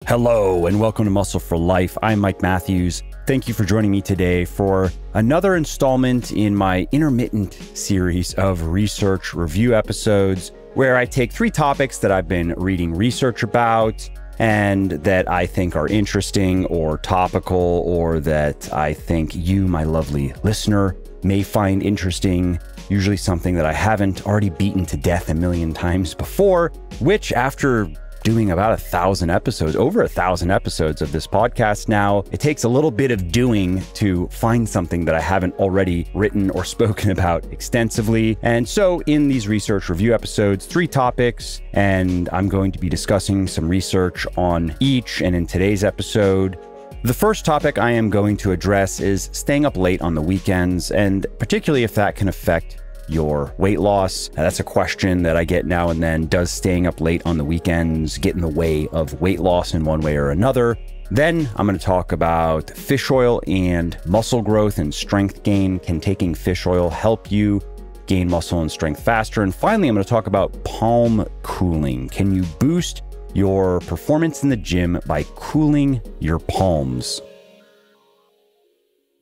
Hello, and welcome to Muscle for Life. I'm Mike Matthews. Thank you for joining me today for another installment in my intermittent series of research review episodes, where I take three topics that I've been reading research about and that I think are interesting or topical, or that I think you, my lovely listener, may find interesting, usually something that I haven't already beaten to death a million times before, which after doing about 1,000 episodes, over 1,000 episodes of this podcast now, it takes a little bit of doing to find something that I haven't already written or spoken about extensively. And so in these research review episodes, three topics, and I'm going to be discussing some research on each. And in today's episode, the first topic I am going to address is staying up late on the weekends, and particularly if that can affect your weight loss. Now, that's a question that I get now and then. Does staying up late on the weekends get in the way of weight loss in one way or another? Then I'm going to talk about fish oil and muscle growth and strength gain. Can taking fish oil help you gain muscle and strength faster? And finally, I'm going to talk about palm cooling. Can you boost your performance in the gym by cooling your palms?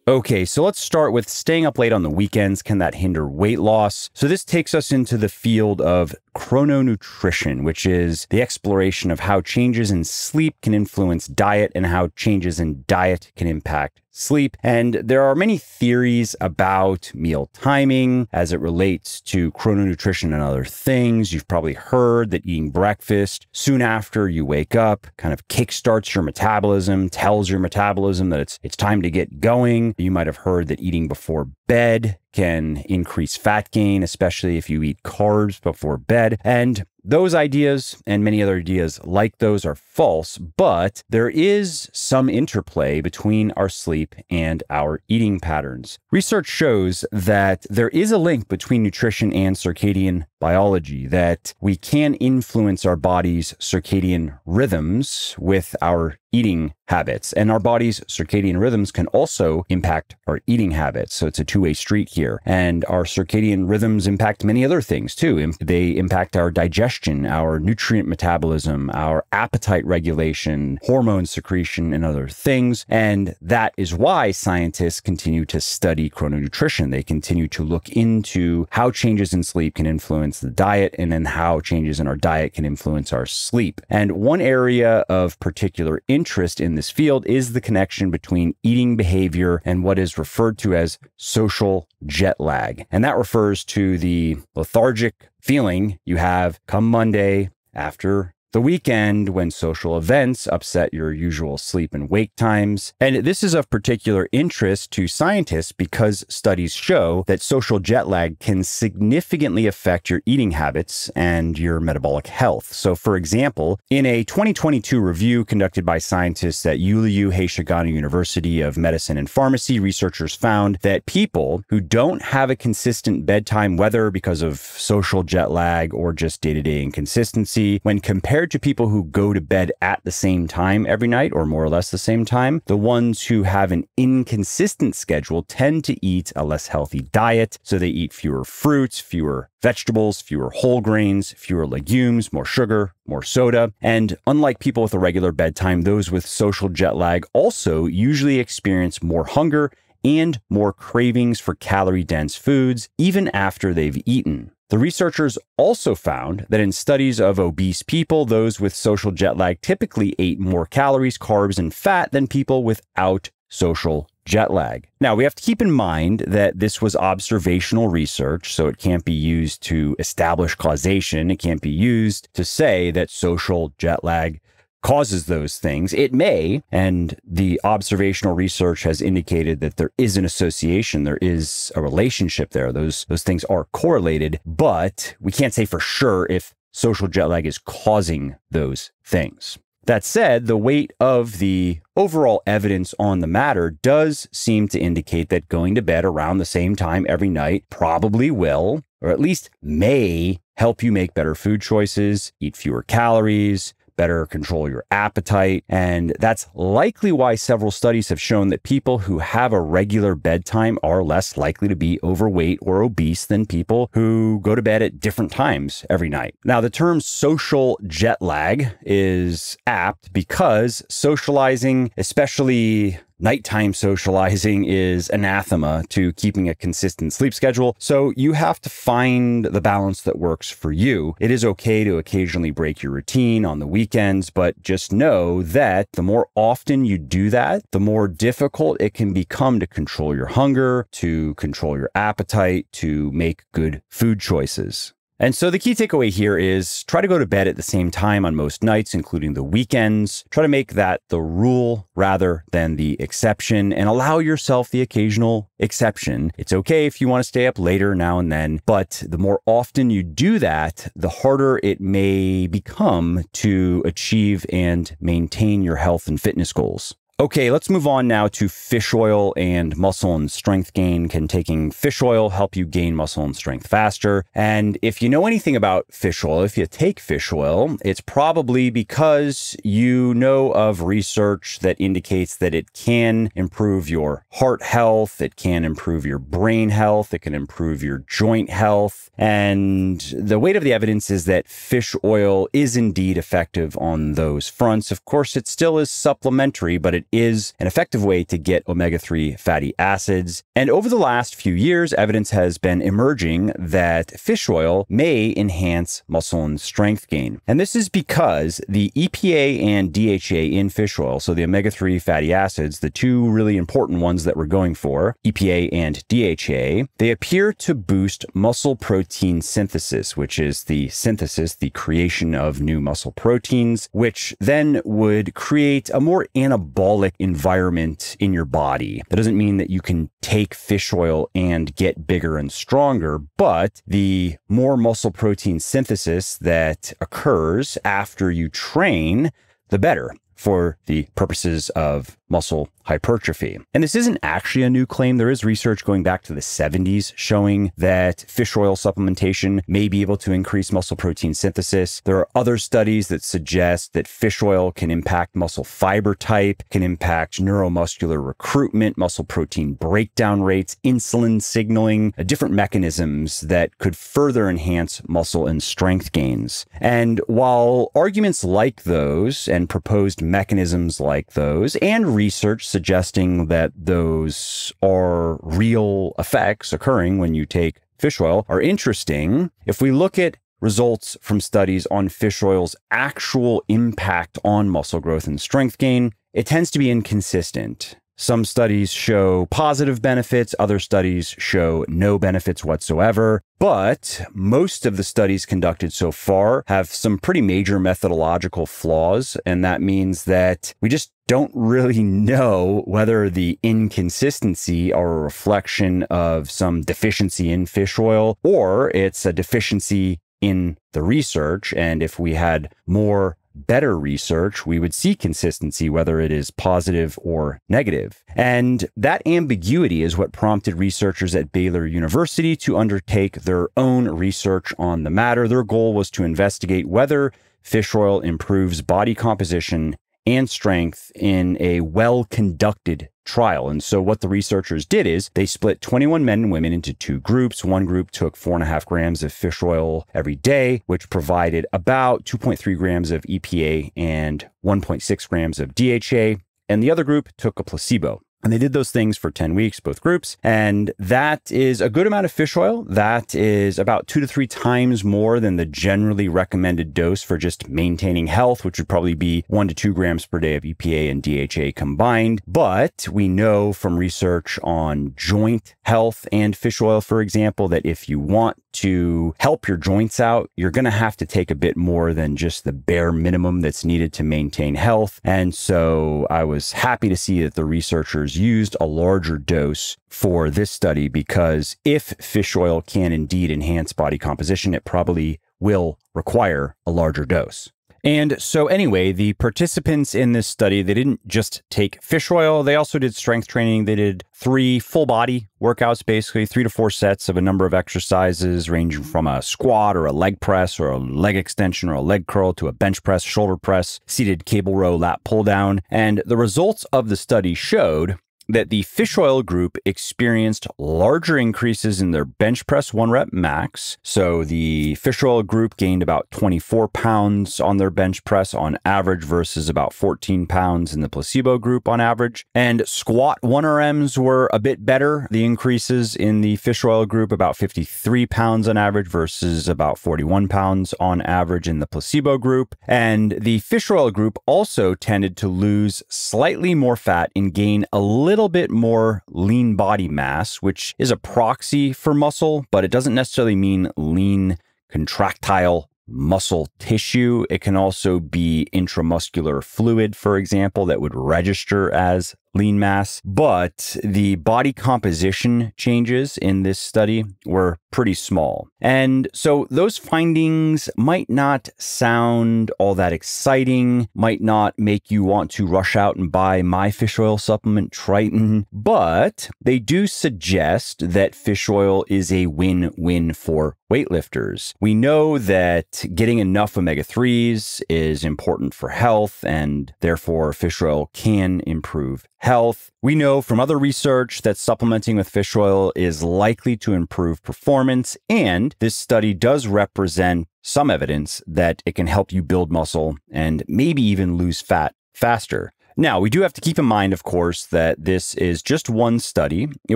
Okay, so let's start with staying up late on the weekends. Can that hinder weight loss? So this takes us into the field of chrononutrition, which is the exploration of how changes in sleep can influence diet and how changes in diet can impact sleep. And there are many theories about meal timing as it relates to chrononutrition and other things. You've probably heard that eating breakfast soon after you wake up kind of kickstarts your metabolism, tells your metabolism that it's time to get going. You might have heard that eating before bed can increase fat gain, especially if you eat carbs before bed. And those ideas and many other ideas like those are false, but there is some interplay between our sleep and our eating patterns. Research shows that there is a link between nutrition and circadian biology, that we can influence our body's circadian rhythms with our eating habits, and our body's circadian rhythms can also impact our eating habits. So it's a two-way street here. And our circadian rhythms impact many other things too. They impact our digestion, our nutrient metabolism, our appetite regulation, hormone secretion, and other things. And that is why scientists continue to study chrononutrition. They continue to look into how changes in sleep can influence the diet, and then how changes in our diet can influence our sleep. And one area of particular interest in this field is the connection between eating behavior and what is referred to as social jet lag. And that refers to the lethargic feeling you have come Monday after the weekend, when social events upset your usual sleep and wake times. And this is of particular interest to scientists because studies show that social jet lag can significantly affect your eating habits and your metabolic health. So for example, in a 2022 review conducted by scientists at Yuliu Heishigani University of Medicine and Pharmacy, researchers found that people who don't have a consistent bedtime, whether because of social jet lag or just day-to-day inconsistency, when compared to people who go to bed at the same time every night, or more or less the same time, the ones who have an inconsistent schedule tend to eat a less healthy diet. So they eat fewer fruits, fewer vegetables, fewer whole grains, fewer legumes, more sugar, more soda. And unlike people with a regular bedtime, those with social jet lag also usually experience more hunger and more cravings for calorie-dense foods, even after they've eaten. The researchers also found that in studies of obese people, those with social jet lag typically ate more calories, carbs, and fat than people without social jet lag. Now, we have to keep in mind that this was observational research, so it can't be used to establish causation. It can't be used to say that social jet lag causes those things. It may, and the observational research has indicated that there is an association, there is a relationship there. Those things are correlated, but we can't say for sure if social jet lag is causing those things. That said, the weight of the overall evidence on the matter does seem to indicate that going to bed around the same time every night probably will, or at least may, help you make better food choices, eat fewer calories, better control your appetite. And that's likely why several studies have shown that people who have a regular bedtime are less likely to be overweight or obese than people who go to bed at different times every night. Now, the term social jet lag is apt because socializing, especially nighttime socializing, is anathema to keeping a consistent sleep schedule. So you have to find the balance that works for you. It is okay to occasionally break your routine on the weekends, but just know that the more often you do that, the more difficult it can become to control your hunger, to control your appetite, to make good food choices. And so the key takeaway here is try to go to bed at the same time on most nights, including the weekends. Try to make that the rule rather than the exception, and allow yourself the occasional exception. It's okay if you want to stay up later now and then, but the more often you do that, the harder it may become to achieve and maintain your health and fitness goals. Okay, let's move on now to fish oil and muscle and strength gain. Can taking fish oil help you gain muscle and strength faster? And if you know anything about fish oil, if you take fish oil, it's probably because you know of research that indicates that it can improve your heart health, it can improve your brain health, it can improve your joint health. And the weight of the evidence is that fish oil is indeed effective on those fronts. Of course, it still is supplementary, but it is an effective way to get omega-3 fatty acids. And over the last few years, evidence has been emerging that fish oil may enhance muscle and strength gain. And this is because the EPA and DHA in fish oil, so the omega-3 fatty acids, the two really important ones that we're going for, EPA and DHA, they appear to boost muscle protein synthesis, which is the synthesis, the creation of new muscle proteins, which then would create a more anabolic environment in your body. That doesn't mean that you can take fish oil and get bigger and stronger, but the more muscle protein synthesis that occurs after you train, the better for the purposes of muscle hypertrophy. And this isn't actually a new claim. There is research going back to the 70s showing that fish oil supplementation may be able to increase muscle protein synthesis. There are other studies that suggest that fish oil can impact muscle fiber type, can impact neuromuscular recruitment, muscle protein breakdown rates, insulin signaling, different mechanisms that could further enhance muscle and strength gains. And while arguments like those and proposed mechanisms like those and research suggesting that those are real effects occurring when you take fish oil are interesting, if we look at results from studies on fish oil's actual impact on muscle growth and strength gain, it tends to be inconsistent. Some studies show positive benefits, other studies show no benefits whatsoever. But most of the studies conducted so far have some pretty major methodological flaws, and that means that we just don't really know whether the inconsistency are a reflection of some deficiency in fish oil or it's a deficiency in the research. And if we had more better research, we would see consistency, whether it is positive or negative. And that ambiguity is what prompted researchers at Baylor University to undertake their own research on the matter. Their goal was to investigate whether fish oil improves body composition and strength in a well-conducted trial. And so what the researchers did is they split 21 men and women into two groups. One group took 4.5 grams of fish oil every day, which provided about 2.3 grams of EPA and 1.6 grams of DHA. And the other group took a placebo. And they did those things for 10 weeks, both groups. And that is a good amount of fish oil. That is about 2 to 3 times more than the generally recommended dose for just maintaining health, which would probably be 1 to 2 grams per day of EPA and DHA combined. But we know from research on joint health and fish oil, for example, that if you want to help your joints out, you're going to have to take a bit more than just the bare minimum that's needed to maintain health. And so I was happy to see that the researchers used a larger dose for this study, because if fish oil can indeed enhance body composition, it probably will require a larger dose. And so anyway, the participants in this study, they didn't just take fish oil. They also did strength training. They did 3 full body workouts, basically 3 to 4 sets of a number of exercises ranging from a squat or a leg press or a leg extension or a leg curl to a bench press, shoulder press, seated cable row, lat pull down. And the results of the study showed that the fish oil group experienced larger increases in their bench press 1 rep max. So the fish oil group gained about 24 pounds on their bench press on average versus about 14 pounds in the placebo group on average. And squat 1RMs were a bit better. The increases in the fish oil group, about 53 pounds on average versus about 41 pounds on average in the placebo group. And the fish oil group also tended to lose slightly more fat and gain a little bit more lean body mass, which is a proxy for muscle, but it doesn't necessarily mean lean contractile muscle tissue. It can also be intramuscular fluid, for example, that would register as lean mass. But the body composition changes in this study were pretty small. And so those findings might not sound all that exciting, might not make you want to rush out and buy my fish oil supplement Triton, but they do suggest that fish oil is a win-win for weightlifters. We know that getting enough omega-3s is important for health, and therefore fish oil can improve health. We know from other research that supplementing with fish oil is likely to improve performance, and this study does represent some evidence that it can help you build muscle and maybe even lose fat faster. Now, we do have to keep in mind, of course, that this is just one study. It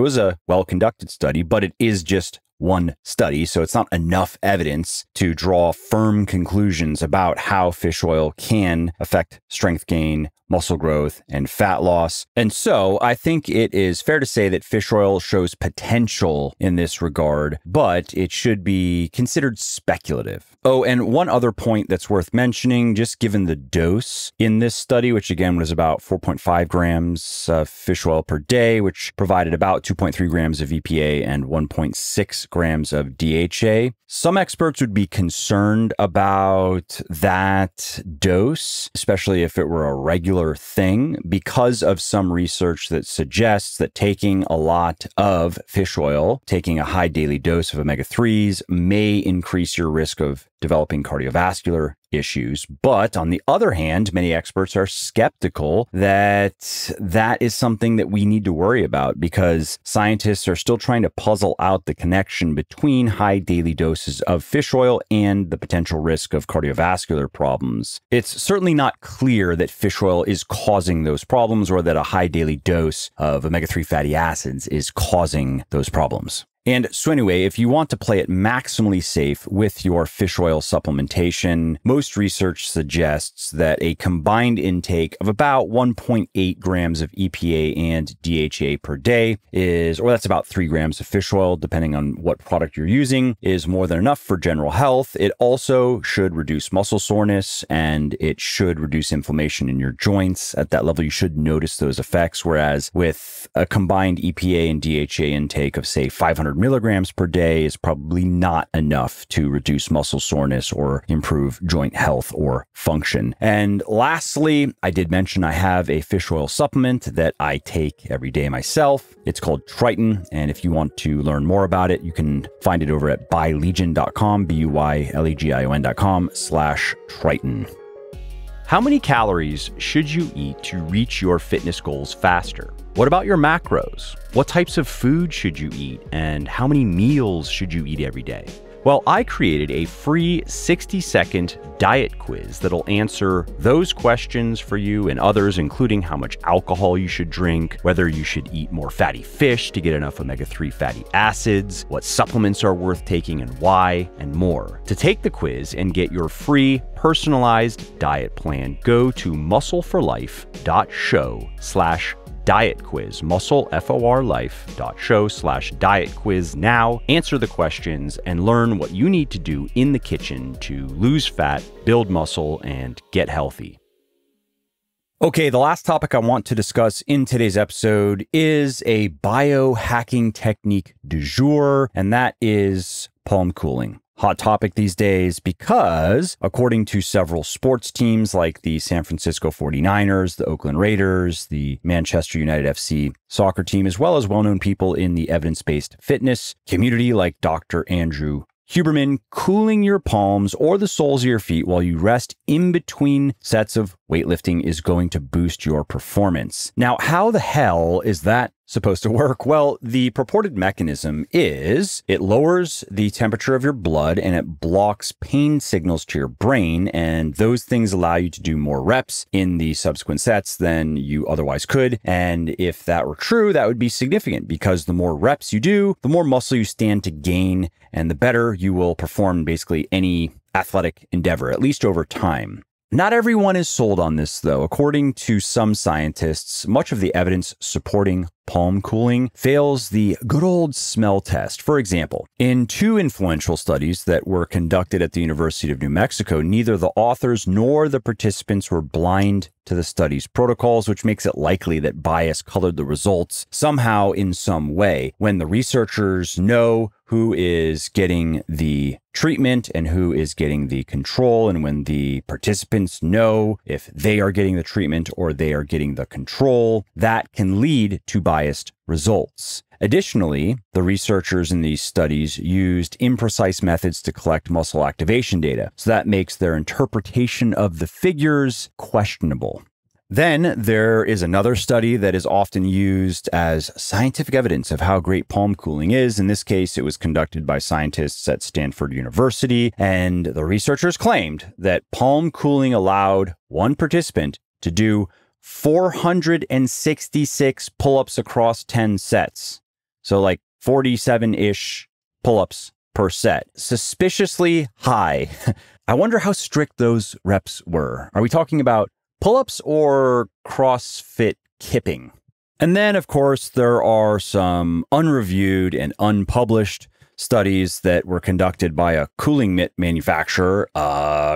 was a well-conducted study, but it is just one study, so it's not enough evidence to draw firm conclusions about how fish oil can affect strength gain, muscle growth, and fat loss. And so I think it is fair to say that fish oil shows potential in this regard, but it should be considered speculative. Oh, and one other point that's worth mentioning, just given the dose in this study, which again was about 4.5 grams of fish oil per day, which provided about 2.3 grams of EPA and 1.6 grams of DHA. Some experts would be concerned about that dose, especially if it were a regular thing, because of some research that suggests that taking a lot of fish oil, taking a high daily dose of omega-3s, may increase your risk of developing cardiovascular issues. But on the other hand, many experts are skeptical that that is something that we need to worry about, because scientists are still trying to puzzle out the connection between high daily doses of fish oil and the potential risk of cardiovascular problems. It's certainly not clear that fish oil is causing those problems, or that a high daily dose of omega-3 fatty acids is causing those problems. And so anyway, if you want to play it maximally safe with your fish oil supplementation, most research suggests that a combined intake of about 1.8 grams of EPA and DHA per day is, or that's about 3 grams of fish oil, depending on what product you're using, is more than enough for general health. It also should reduce muscle soreness, and it should reduce inflammation in your joints. At that level, you should notice those effects, whereas with a combined EPA and DHA intake of, say, 500 milligrams per day is probably not enough to reduce muscle soreness or improve joint health or function. And lastly, I did mention I have a fish oil supplement that I take every day myself. It's called Triton, and if you want to learn more about it, you can find it over at buylegion.com, BUYLEGION.com/Triton. How many calories should you eat to reach your fitness goals faster? What about your macros? What types of food should you eat, and how many meals should you eat every day? Well, I created a free 60-second diet quiz that'll answer those questions for you and others, including how much alcohol you should drink, whether you should eat more fatty fish to get enough omega-3 fatty acids, what supplements are worth taking and why, and more. To take the quiz and get your free personalized diet plan, go to muscleforlife.show/diet quiz, muscleforlife.show/diet quiz now. Answer the questions and learn what you need to do in the kitchen to lose fat, build muscle, and get healthy. Okay, the last topic I want to discuss in today's episode is a biohacking technique du jour, and that is palm cooling. hot topic these days because, according to several sports teams like the San Francisco 49ers, the Oakland Raiders, the Manchester United FC soccer team, as well as well-known people in the evidence-based fitness community like Dr. Andrew Huberman, cooling your palms or the soles of your feet while you rest in between sets of weightlifting is going to boost your performance. Now, how the hell is that supposed to work? Well, the purported mechanism is it lowers the temperature of your blood and it blocks pain signals to your brain, and those things allow you to do more reps in the subsequent sets than you otherwise could. And if that were true, that would be significant because the more reps you do, the more muscle you stand to gain, and the better you will perform basically any athletic endeavor, at least over time. Not everyone is sold on this, though. According to some scientists, much of the evidence supporting palm cooling fails the good old smell test. For example, in two influential studies that were conducted at the University of New Mexico, neither the authors nor the participants were blind to the study's protocols, which makes it likely that bias colored the results somehow in some way. When the researchers know who is getting the treatment and who is getting the control, and when the participants know if they are getting the treatment or they are getting the control, that can lead to biased results. Additionally, the researchers in these studies used imprecise methods to collect muscle activation data, so that makes their interpretation of the figures questionable. Then there is another study that is often used as scientific evidence of how great palm cooling is. In this case, it was conducted by scientists at Stanford University, and the researchers claimed that palm cooling allowed one participant to do 466 pull-ups across 10 sets. So like 47-ish pull-ups per set. Suspiciously high. I wonder how strict those reps were. Are we talking about pull-ups or CrossFit kipping? And then, of course, there are some unreviewed and unpublished studies that were conducted by a cooling mitt manufacturer.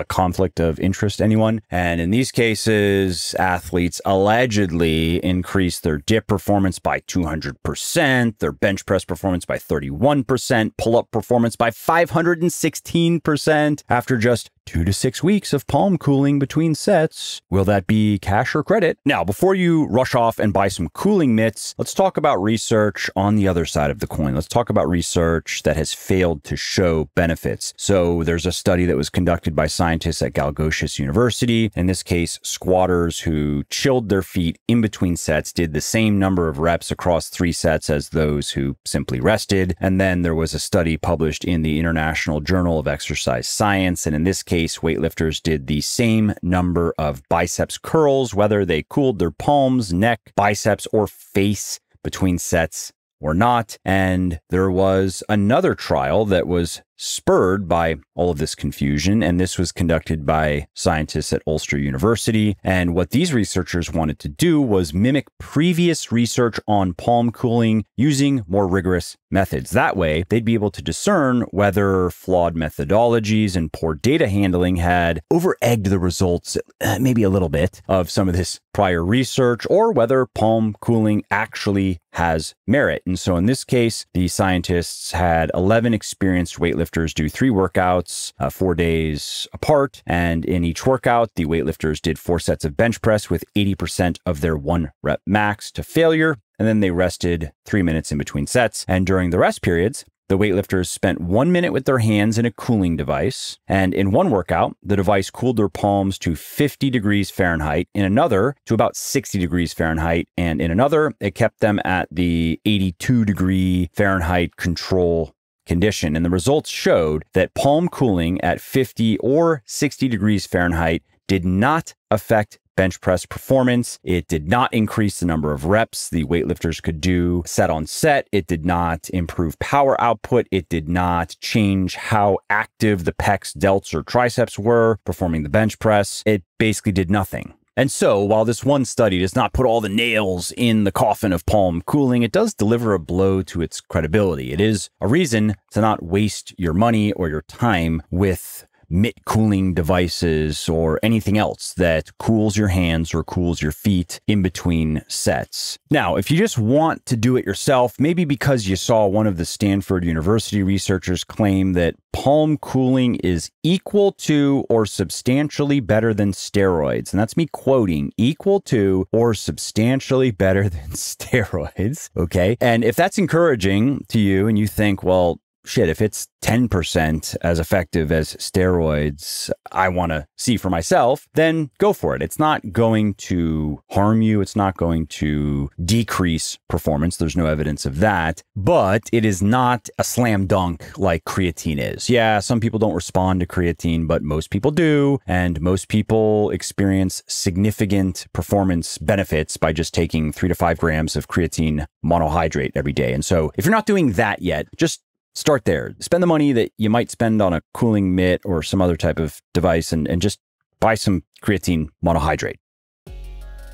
Conflict of interest, anyone? And in these cases, athletes allegedly increased their dip performance by 200%, their bench press performance by 31%, pull-up performance by 516% after just 2 to 6 weeks of palm cooling between sets. Will that be cash or credit? Now, before you rush off and buy some cooling mitts, let's talk about research on the other side of the coin. Let's talk about research that has failed to show benefits. So there's a study that was conducted by scientists at Galgocious University. In this case, squatters who chilled their feet in between sets did the same number of reps across 3 sets as those who simply rested. And then there was a study published in the International Journal of Exercise Science, and in this case, weightlifters did the same number of biceps curls, whether they cooled their palms, neck, biceps, or face between sets or not. And there was another trial that was spurred by all of this confusion, and this was conducted by scientists at Ulster University. And what these researchers wanted to do was mimic previous research on palm cooling using more rigorous methods. That way, they'd be able to discern whether flawed methodologies and poor data handling had over-egged the results, maybe a little bit, of some of this prior research, or whether palm cooling actually has merit. And so in this case, the scientists had 11 experienced weightlifters do 3 workouts, 4 days apart. And in each workout, the weightlifters did 4 sets of bench press with 80% of their 1 rep max to failure. And then they rested 3 minutes in between sets. And during the rest periods, the weightlifters spent 1 minute with their hands in a cooling device. And in one workout, the device cooled their palms to 50 degrees Fahrenheit, in another to about 60 degrees Fahrenheit, and in another, it kept them at the 82 degree Fahrenheit control condition. And the results showed that palm cooling at 50 or 60 degrees Fahrenheit did not affect bench press performance. It did not increase the number of reps the weightlifters could do set on set. It did not improve power output. It did not change how active the pecs, delts, or triceps were performing the bench press. It basically did nothing. And so, while this one study does not put all the nails in the coffin of palm cooling, it does deliver a blow to its credibility. It is a reason to not waste your money or your time with mitt cooling devices or anything else that cools your hands or cools your feet in between sets. Now, if you just want to do it yourself, maybe because you saw one of the Stanford University researchers claim that palm cooling is equal to or substantially better than steroids. And that's me quoting, equal to or substantially better than steroids. Okay. And if that's encouraging to you and you think, well, shit, if it's 10% as effective as steroids, I want to see for myself, then go for it. It's not going to harm you. It's not going to decrease performance. There's no evidence of that, but it is not a slam dunk like creatine is. Yeah, some people don't respond to creatine, but most people do. And most people experience significant performance benefits by just taking 3 to 5 grams of creatine monohydrate every day. And so if you're not doing that yet, just start there. Spend the money that you might spend on a cooling mitt or some other type of device and just buy some creatine monohydrate.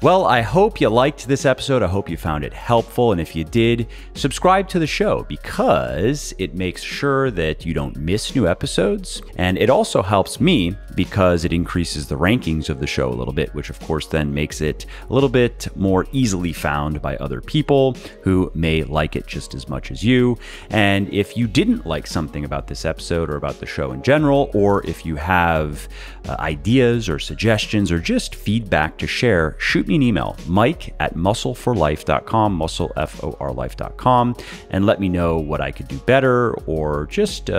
Well, I hope you liked this episode. I hope you found it helpful. And if you did, subscribe to the show because it makes sure that you don't miss new episodes. And it also helps me because it increases the rankings of the show a little bit, which of course then makes it a little bit more easily found by other people who may like it just as much as you. And if you didn't like something about this episode or about the show in general, or if you have ideas or suggestions or just feedback to share, shoot me an email, mike@muscleforlife.com, muscleforlife.com, and let me know what I could do better or just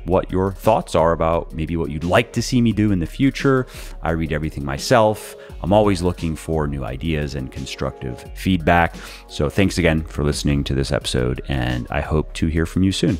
what your thoughts are about maybe what you'd like to see me do in the future. I read everything myself. I'm always looking for new ideas and constructive feedback. So thanks again for listening to this episode, and I hope to hear from you soon.